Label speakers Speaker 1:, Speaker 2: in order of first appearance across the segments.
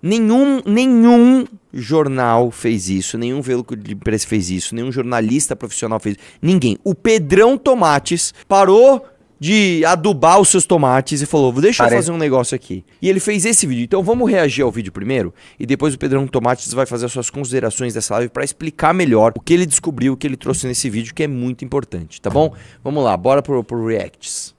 Speaker 1: Nenhum jornal fez isso, nenhum veículo de imprensa fez isso, nenhum jornalista profissional fez isso. Ninguém. O Pedrão Tomates parou de adubar os seus tomates e falou, deixa eu fazer um negócio aqui. E ele fez esse vídeo. Então vamos reagir ao vídeo primeiro e depois o Pedrão Tomates vai fazer as suas considerações dessa live para explicar melhor o que ele descobriu, o que ele trouxe nesse vídeo, que é muito importante, tá bom? Vamos lá, bora pro Reacts.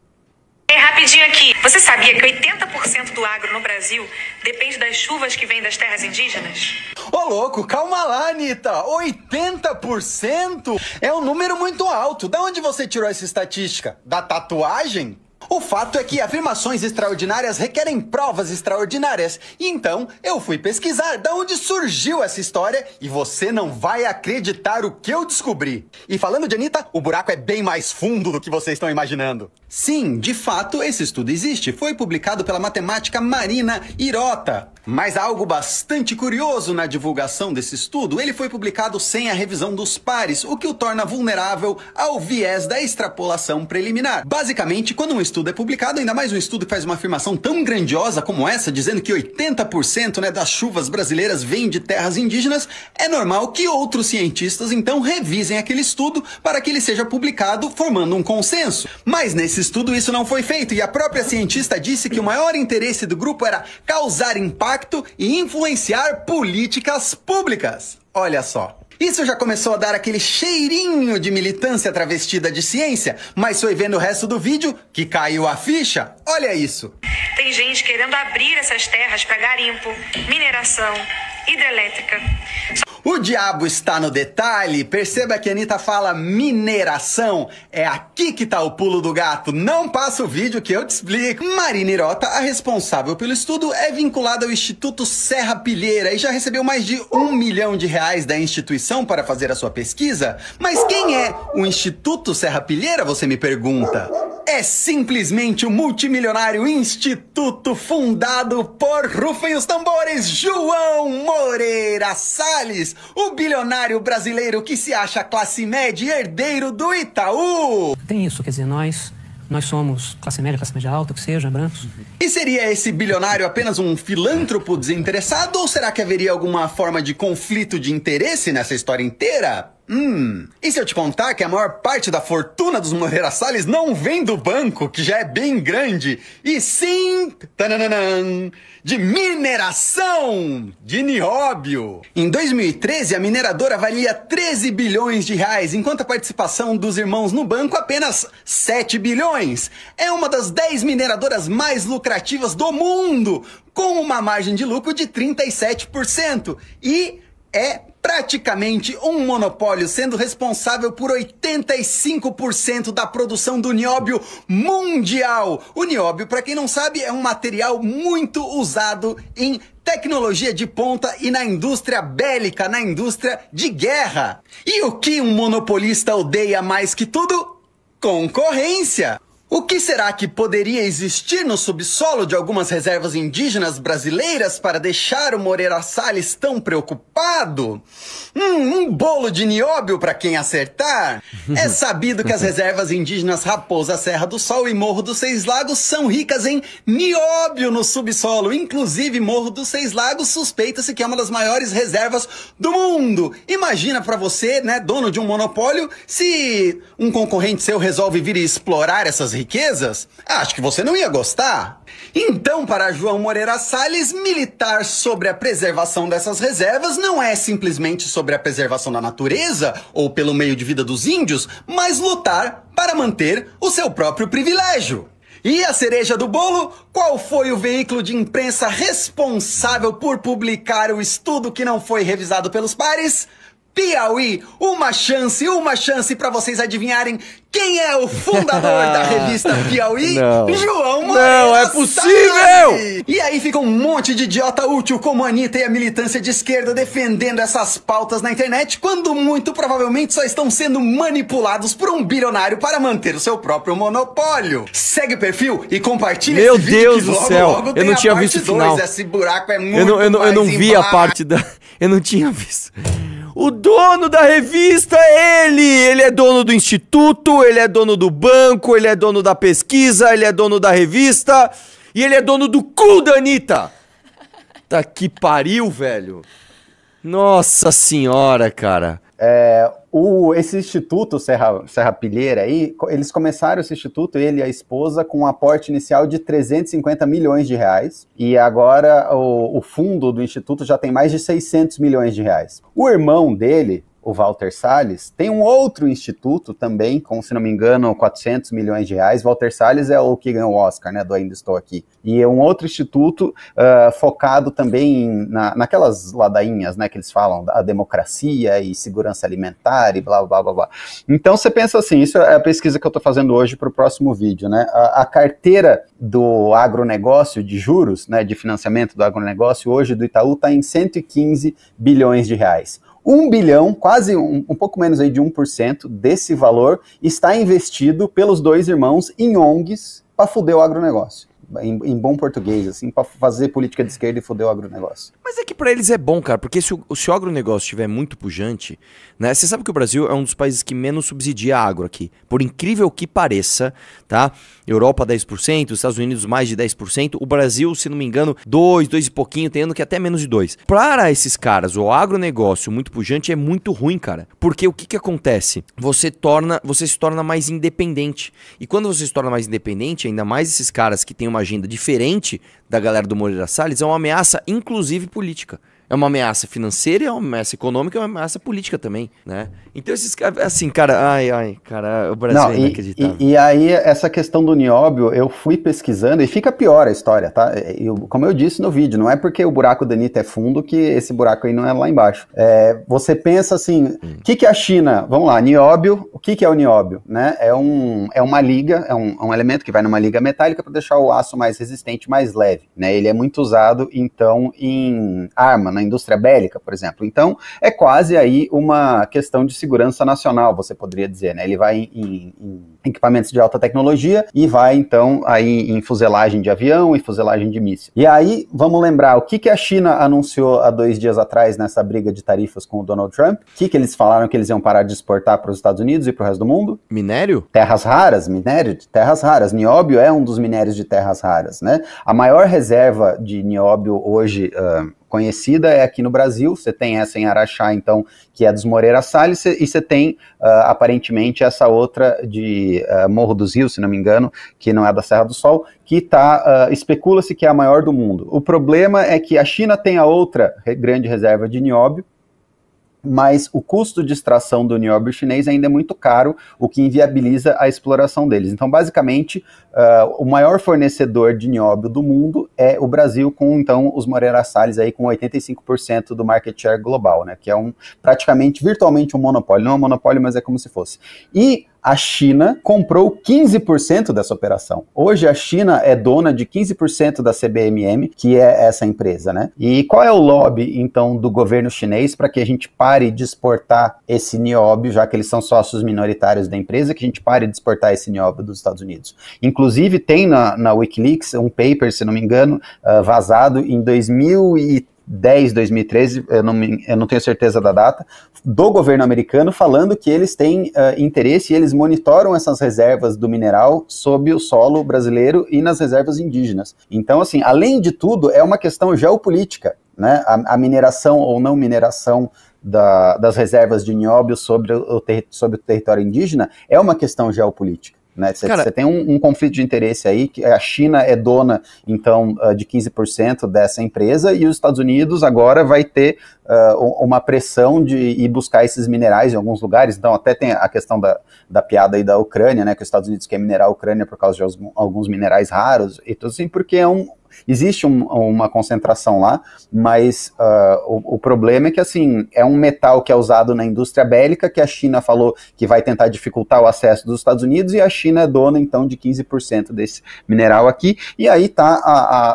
Speaker 2: Rapidinho aqui, você sabia que 80% do agro no Brasil depende das chuvas que vêm das terras indígenas?
Speaker 3: Ô louco, calma lá, Anitta, 80%? É um número muito alto, da onde você tirou essa estatística? Da tatuagem? O fato é que afirmações extraordinárias requerem provas extraordinárias. E então, eu fui pesquisar de onde surgiu essa história e você não vai acreditar o que eu descobri. E falando de Anitta, o buraco é bem mais fundo do que vocês estão imaginando. Sim, de fato, esse estudo existe. Foi publicado pela matemática Marina Hirota. Mas há algo bastante curioso na divulgação desse estudo. Ele foi publicado sem a revisão dos pares, o que o torna vulnerável ao viés da extrapolação preliminar. Basicamente, quando um estudo é publicado, ainda mais um estudo que faz uma afirmação tão grandiosa como essa, dizendo que 80% das chuvas brasileiras vêm de terras indígenas, é normal que outros cientistas então revisem aquele estudo para que ele seja publicado, formando um consenso. Mas nesse estudo isso não foi feito e a própria cientista disse que o maior interesse do grupo era causar impacto e influenciar políticas públicas. Olha só. Isso já começou a dar aquele cheirinho de militância travestida de ciência, mas foi vendo o resto do vídeo que caiu a ficha. Olha isso.
Speaker 2: Tem gente querendo abrir essas terras para garimpo, mineração, hidrelétrica.
Speaker 3: O diabo está no detalhe. Perceba que a Anitta fala mineração. É aqui que tá o pulo do gato. Não passa o vídeo que eu te explico. Marina Hirota, a responsável pelo estudo, é vinculada ao Instituto Serra Pilheira e já recebeu mais de R$1 milhão da instituição para fazer a sua pesquisa. Mas quem é o Instituto Serra Pilheira, você me pergunta? É simplesmente o multimilionário instituto fundado por, rufem os tambores, João Moreira Salles, o bilionário brasileiro que se acha classe média e herdeiro do Itaú.
Speaker 4: Tem isso, quer dizer, nós somos classe média alta, que seja, brancos.
Speaker 3: E seria esse bilionário apenas um filântropo desinteressado ou será que haveria alguma forma de conflito de interesse nessa história inteira? E se eu te contar que a maior parte da fortuna dos Moreira Salles não vem do banco, que já é bem grande, e sim, de mineração de nióbio. Em 2013, a mineradora valia 13 bilhões de reais, enquanto a participação dos irmãos no banco apenas 7 bilhões. É uma das 10 mineradoras mais lucrativas do mundo, com uma margem de lucro de 37%. E é praticamente um monopólio, sendo responsável por 85% da produção do nióbio mundial. O nióbio, para quem não sabe, é um material muito usado em tecnologia de ponta e na indústria bélica, na indústria de guerra. E o que um monopolista odeia mais que tudo? Concorrência. O que será que poderia existir no subsolo de algumas reservas indígenas brasileiras para deixar o Moreira Salles tão preocupado? Um bolo de nióbio para quem acertar? É sabido que as reservas indígenas Raposa Serra do Sol e Morro dos Seis Lagos são ricas em nióbio no subsolo. Inclusive, Morro dos Seis Lagos suspeita-se que é uma das maiores reservas do mundo. Imagina para você, dono de um monopólio, se um concorrente seu resolve vir e explorar essas riquezas? Acho que você não ia gostar. Então, para João Moreira Salles, militar sobre a preservação dessas reservas não é simplesmente sobre a preservação da natureza ou pelo meio de vida dos índios, mas lutar para manter o seu próprio privilégio. E a cereja do bolo? Qual foi o veículo de imprensa responsável por publicar o estudo que não foi revisado pelos pares? Piauí, uma chance para vocês adivinharem quem é o fundador da revista Piauí?
Speaker 1: Não.
Speaker 3: João Moreira
Speaker 1: Não é possível!
Speaker 3: Salles. E aí fica um monte de idiota útil como a Anitta e a militância de esquerda defendendo essas pautas na internet, quando muito provavelmente só estão sendo manipulados por um bilionário para manter o seu próprio monopólio. Segue o perfil e compartilha
Speaker 1: Meu
Speaker 3: esse vídeo.
Speaker 1: Deus
Speaker 3: que
Speaker 1: do
Speaker 3: logo,
Speaker 1: céu,
Speaker 3: logo
Speaker 1: eu
Speaker 3: tem
Speaker 1: não
Speaker 3: a
Speaker 1: tinha
Speaker 3: parte
Speaker 1: visto o
Speaker 3: 2.
Speaker 1: final.
Speaker 3: Esse buraco é muito
Speaker 1: Eu não vi a parte da... Eu não tinha visto. O dono da revista é ele! Ele é dono do instituto, ele é dono do banco, ele é dono da pesquisa, ele é dono da revista e ele é dono do cu da Anitta! Puta que pariu, velho. Nossa senhora, cara.
Speaker 5: Esse instituto Serra Pilheira aí, eles começaram esse instituto, ele e a esposa, com um aporte inicial de 350 milhões de reais, e agora o fundo do instituto já tem mais de 600 milhões de reais. O irmão dele, o Walter Salles, tem um outro instituto também, com, se não me engano, 400 milhões de reais. Walter Salles é o que ganhou o Oscar, né, do Ainda Estou Aqui. E é um outro instituto focado também naquelas ladainhas, né, que eles falam, a democracia e segurança alimentar e blá, blá, blá, blá. Então você pensa assim, isso é a pesquisa que eu estou fazendo hoje para o próximo vídeo, né? A carteira do agronegócio de juros, né, de financiamento do agronegócio, hoje do Itaú, está em 115 bilhões de reais. 1 bilhão, quase um pouco menos aí de 1% desse valor está investido pelos dois irmãos em ONGs para fuder o agronegócio. Em bom português, assim, para fazer política de esquerda e foder o agronegócio.
Speaker 1: Mas é que pra eles é bom, cara, porque se o agronegócio estiver muito pujante, né? Você sabe que o Brasil é um dos países que menos subsidia agro aqui. Por incrível que pareça, tá? Europa 10%, os Estados Unidos mais de 10%, o Brasil, se não me engano, 2 e pouquinho, tem ano que até menos de 2. Para esses caras, o agronegócio muito pujante é muito ruim, cara. Porque o que acontece? Você se torna mais independente. E quando você se torna mais independente, ainda mais esses caras que têm uma agenda diferente da galera do Moreira Salles, é uma ameaça, inclusive política. É uma ameaça financeira, é uma ameaça econômica, é uma ameaça política também, né? Então esses caras, assim, cara, cara, o Brasil é inacreditável.
Speaker 5: E aí, essa questão do nióbio, eu fui pesquisando, e fica pior a história, tá? Como eu disse no vídeo, não é porque o buraco da Anitta é fundo que esse buraco aí não é lá embaixo. Você pensa assim, o que é a China? Vamos lá, nióbio, o que é o nióbio? Né? É uma liga, é um elemento que vai numa liga metálica para deixar o aço mais resistente, mais leve, né? Ele é muito usado, então, em arma, na indústria bélica, por exemplo. Então, é quase aí uma questão de segurança nacional, você poderia dizer, né? Ele vai em equipamentos de alta tecnologia e vai, então, aí em fuselagem de avião e fuselagem de míssil. E aí, vamos lembrar, o que a China anunciou há 2 dias atrás nessa briga de tarifas com o Donald Trump? O que eles falaram que eles iam parar de exportar para os Estados Unidos e para o resto do mundo?
Speaker 1: Minério?
Speaker 5: Terras raras, minério de terras raras. Nióbio é um dos minérios de terras raras, né? A maior reserva de nióbio hoje conhecida é aqui no Brasil. Você tem essa em Araxá, então, que é dos Moreira Salles, e você tem, aparentemente, essa outra de Morro dos Rios, se não me engano, que não é da Serra do Sol, que especula-se que é a maior do mundo. O problema é que a China tem a outra grande reserva de nióbio, mas o custo de extração do nióbio chinês ainda é muito caro, o que inviabiliza a exploração deles. Então, basicamente, o maior fornecedor de nióbio do mundo é o Brasil, com, então, os Moreira Salles aí com 85% do market share global, né, que é praticamente, virtualmente um monopólio. Não é um monopólio, mas é como se fosse. E a China comprou 15% dessa operação. Hoje a China é dona de 15% da CBMM, que é essa empresa, né? E qual é o lobby, então, do governo chinês para que a gente pare de exportar esse nióbio, já que eles são sócios minoritários da empresa, que a gente pare de exportar esse nióbio dos Estados Unidos? Inclusive tem na Wikileaks um paper, se não me engano, vazado em 2010, 2013, eu não tenho certeza da data, do governo americano, falando que eles têm interesse e eles monitoram essas reservas do mineral sob o solo brasileiro e nas reservas indígenas. Então, assim, além de tudo, é uma questão geopolítica, né? A mineração ou não mineração das reservas de nióbio sobre o território indígena é uma questão geopolítica. Né? Você tem um conflito de interesse aí, que a China é dona, então, de 15% dessa empresa, e os Estados Unidos agora vai ter uma pressão de ir buscar esses minerais em alguns lugares. Então até tem a questão da piada aí da Ucrânia, né, que os Estados Unidos quer minerar a Ucrânia por causa de alguns minerais raros e tudo assim, porque existe uma concentração lá, mas o problema é que, assim, é um metal que é usado na indústria bélica, que a China falou que vai tentar dificultar o acesso dos Estados Unidos, e a China é dona, então, de 15% desse mineral aqui, e aí tá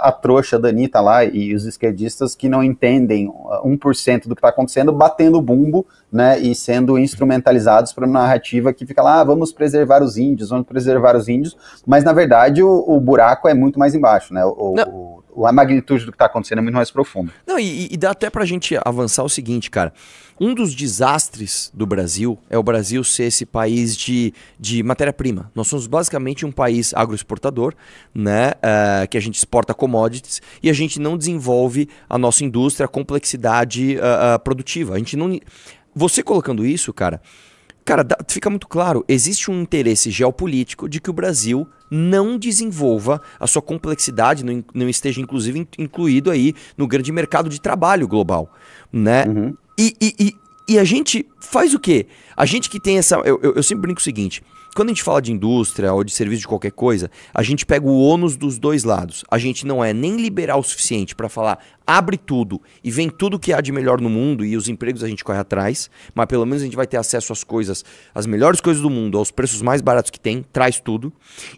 Speaker 5: a trouxa da Anitta lá e os esquerdistas que não entendem 1% do que está acontecendo, batendo bumbo, né, e sendo instrumentalizados para uma narrativa que fica lá, vamos preservar os índios, mas na verdade o buraco é muito mais embaixo, né, a magnitude do que está acontecendo é muito mais profunda.
Speaker 1: Não, e dá até pra gente avançar o seguinte, cara. Um dos desastres do Brasil é o Brasil ser esse país de matéria-prima. Nós somos basicamente um país agroexportador, né? Que a gente exporta commodities e a gente não desenvolve a nossa indústria, a complexidade produtiva. A gente não... Você colocando isso, cara, fica muito claro, existe um interesse geopolítico de que o Brasil não desenvolva a sua complexidade, não esteja inclusive incluído aí no grande mercado de trabalho global, né?
Speaker 5: Uhum.
Speaker 1: E a gente faz o quê? A gente que tem essa... Eu sempre brinco o seguinte, quando a gente fala de indústria ou de serviço de qualquer coisa, a gente pega o ônus dos dois lados. A gente não é nem liberal o suficiente para falar, abre tudo e vem tudo que há de melhor no mundo e os empregos a gente corre atrás, mas pelo menos a gente vai ter acesso às coisas, as melhores coisas do mundo, aos preços mais baratos que tem, traz tudo.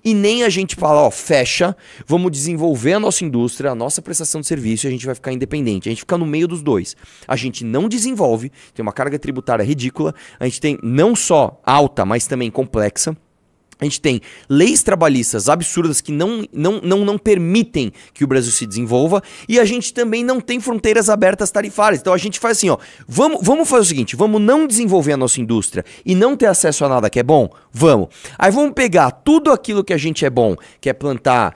Speaker 1: E nem a gente fala, ó, fecha, vamos desenvolver a nossa indústria, a nossa prestação de serviço e a gente vai ficar independente. A gente fica no meio dos dois. A gente não desenvolve, tem uma carga tributária ridícula, a gente tem não só alta, mas também complexa. A gente tem leis trabalhistas absurdas que não permitem que o Brasil se desenvolva e a gente também não tem fronteiras abertas tarifárias. Então a gente faz assim, ó, vamos fazer o seguinte, vamos não desenvolver a nossa indústria e não ter acesso a nada que é bom? Vamos. Aí vamos pegar tudo aquilo que a gente é bom, que é plantar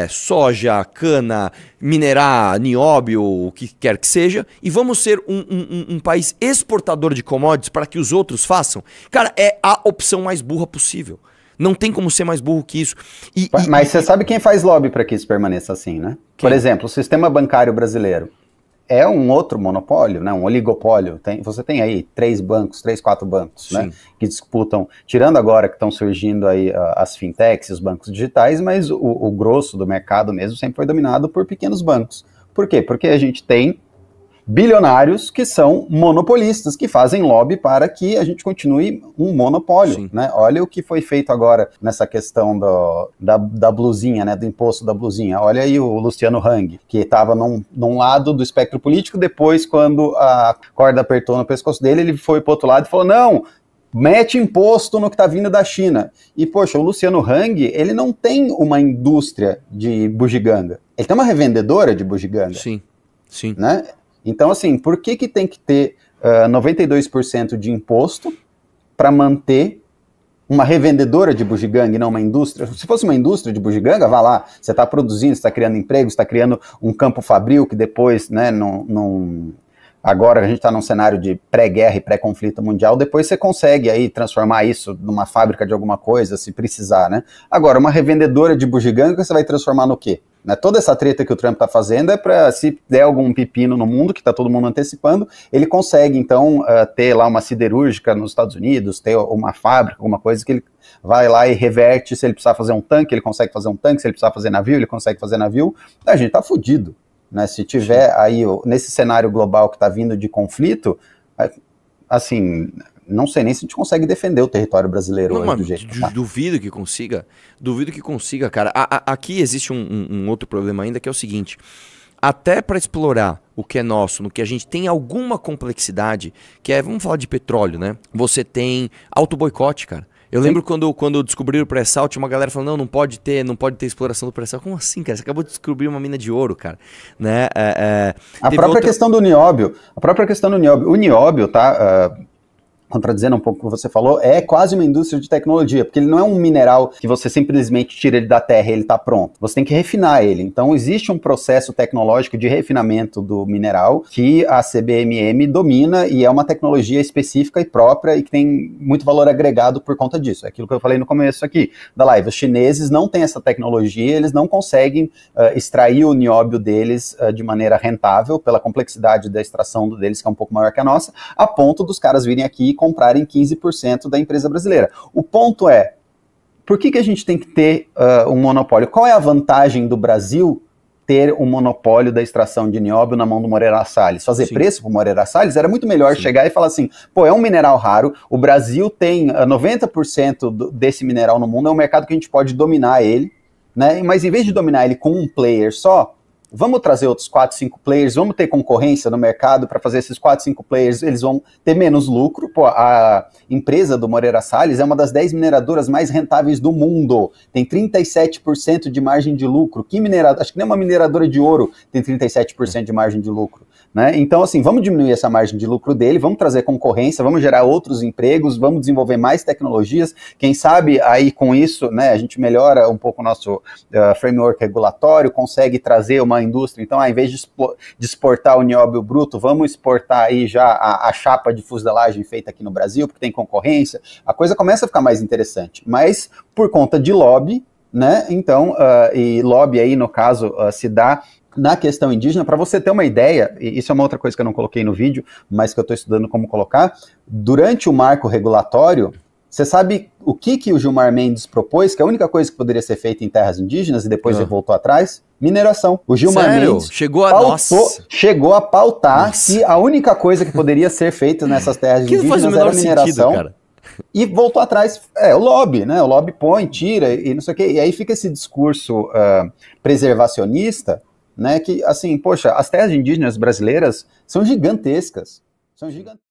Speaker 1: soja, cana, minerar nióbio, o que quer que seja, e vamos ser um país exportador de commodities para que os outros façam. Cara, é a opção mais burra possível. Não tem como ser mais burro que isso.
Speaker 5: Mas você sabe quem faz lobby para que isso permaneça assim, né? Quem? Por exemplo, o sistema bancário brasileiro é um outro monopólio, né? Um oligopólio. Você tem aí 3, 4 bancos, né? Que disputam, tirando agora que estão surgindo aí as fintechs, os bancos digitais, mas o grosso do mercado mesmo sempre foi dominado por pequenos bancos. Por quê? Porque a gente tem bilionários que são monopolistas, que fazem lobby para que a gente continue um monopólio, né? Olha o que foi feito agora nessa questão da blusinha, né? Do imposto da blusinha. Olha aí o Luciano Hang, que estava num lado do espectro político, depois quando a corda apertou no pescoço dele, ele foi para o outro lado e falou, não, mete imposto no que está vindo da China. E, poxa, o Luciano Hang, ele não tem uma indústria de bugiganga. Ele tem uma revendedora de bugiganga.
Speaker 1: Sim.
Speaker 5: Né? Então, assim, por que tem que ter 92% de imposto para manter uma revendedora de bugiganga e não uma indústria? Se fosse uma indústria de bugiganga, vá lá, você está produzindo, você está criando emprego, você está criando um campo fabril que depois, né, agora a gente está num cenário de pré-guerra e pré-conflito mundial, depois você consegue aí transformar isso numa fábrica de alguma coisa, se precisar, né? Agora, uma revendedora de bugiganga, você vai transformar no quê? Né? Toda essa treta que o Trump está fazendo é para, se der algum pepino no mundo, que está todo mundo antecipando, ele consegue, então, ter lá uma siderúrgica nos Estados Unidos, ter uma fábrica, alguma coisa que ele vai lá e reverte. Se ele precisar fazer um tanque, ele consegue fazer um tanque. Se ele precisar fazer navio, ele consegue fazer navio. A gente tá fudido, né? Se tiver aí, nesse cenário global que está vindo de conflito, assim, não sei nem se a gente consegue defender o território brasileiro hoje do jeito que tá.
Speaker 1: Duvido que consiga, cara. Aqui existe um outro problema ainda, que é o seguinte: até para explorar o que é nosso, no que a gente tem alguma complexidade, que é, vamos falar de petróleo, né? Você tem auto-boicote, cara. Eu lembro quando descobriram o pré-sal, tinha uma galera falando, não pode ter exploração do pré-sal. Como assim, cara? Você acabou de descobrir uma mina de ouro, cara. Né?
Speaker 5: A própria questão do nióbio. O nióbio, tá... contradizendo um pouco o que você falou, é quase uma indústria de tecnologia, porque ele não é um mineral que você simplesmente tira ele da terra e ele está pronto. Você tem que refinar ele. Então, existe um processo tecnológico de refinamento do mineral que a CBMM domina e é uma tecnologia específica e própria e que tem muito valor agregado por conta disso. É aquilo que eu falei no começo aqui da live. Os chineses não têm essa tecnologia, eles não conseguem extrair o nióbio deles de maneira rentável, pela complexidade da extração deles, que é um pouco maior que a nossa, a ponto dos caras virem aqui e comprarem 15% da empresa brasileira. O ponto é, por que a gente tem que ter um monopólio? Qual é a vantagem do Brasil ter um monopólio da extração de nióbio na mão do Moreira Salles? Fazer preço para o Moreira Salles? Era muito melhor chegar e falar assim, pô, é um mineral raro, o Brasil tem 90% desse mineral no mundo, é um mercado que a gente pode dominar ele, né? Mas em vez de dominar ele com um player só, vamos trazer outros 4, 5 players, vamos ter concorrência no mercado para fazer esses 4, 5 players, eles vão ter menos lucro. Pô, a empresa do Moreira Salles é uma das 10 mineradoras mais rentáveis do mundo, tem 37% de margem de lucro. Que mineradora? Acho que nem uma mineradora de ouro tem 37% de margem de lucro, né? Então, assim, vamos diminuir essa margem de lucro dele, vamos trazer concorrência, vamos gerar outros empregos, vamos desenvolver mais tecnologias. Quem sabe aí com isso, né, a gente melhora um pouco o nosso framework regulatório, consegue trazer uma indústria. Então, ao invés de exportar o nióbio bruto, vamos exportar aí já a chapa de fuselagem feita aqui no Brasil, porque tem concorrência. A coisa começa a ficar mais interessante, mas por conta de lobby, né? Então, e lobby aí, no caso, se dá na questão indígena. Para você ter uma ideia, e isso é uma outra coisa que eu não coloquei no vídeo, mas que eu estou estudando como colocar, durante o marco regulatório, você sabe o que o Gilmar Mendes propôs, que a única coisa que poderia ser feita em terras indígenas, e depois ele voltou atrás? Mineração. O Gilmar Mendes chegou a pautar que a única coisa que poderia ser feita nessas terras indígenas era mineração. Sentido, e voltou atrás, o lobby, né? O lobby põe, tira e não sei o quê. E aí fica esse discurso preservacionista, né? Que, assim, poxa, as terras indígenas brasileiras são gigantescas. São gigantescas.